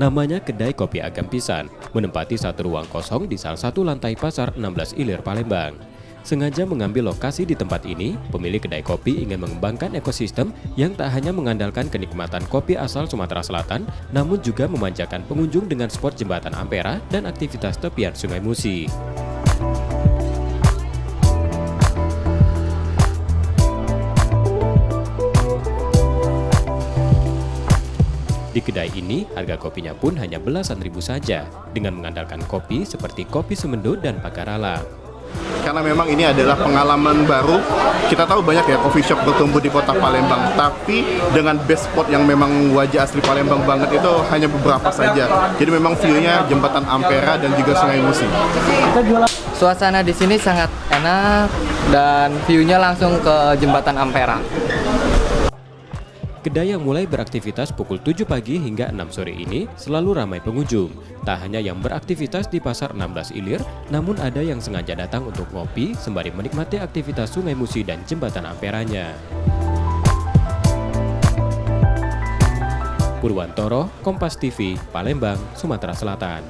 Namanya Kedai Kopi Agam Pisan, menempati satu ruang kosong di salah satu lantai pasar 16 Ilir Palembang. Sengaja mengambil lokasi di tempat ini, pemilik kedai kopi ingin mengembangkan ekosistem yang tak hanya mengandalkan kenikmatan kopi asal Sumatera Selatan, namun juga memanjakan pengunjung dengan spot jembatan Ampera dan aktivitas tepian Sungai Musi. Di kedai ini, harga kopinya pun hanya belasan ribu saja, dengan mengandalkan kopi seperti kopi Sumendo dan Pagarala. Karena memang ini adalah pengalaman baru, kita tahu banyak ya coffee shop bertumbuh di kota Palembang, tapi dengan best spot yang memang wajah asli Palembang banget itu hanya beberapa saja. Jadi memang view-nya jembatan Ampera dan juga Sungai Musi. Suasana di sini sangat enak dan view-nya langsung ke jembatan Ampera. Kedai yang mulai beraktivitas pukul 7 pagi hingga 6 sore ini selalu ramai pengunjung. Tak hanya yang beraktivitas di Pasar 16 Ilir, namun ada yang sengaja datang untuk ngopi sembari menikmati aktivitas Sungai Musi dan jembatan Amperanya. Purwantoro, Kompas TV, Palembang, Sumatera Selatan.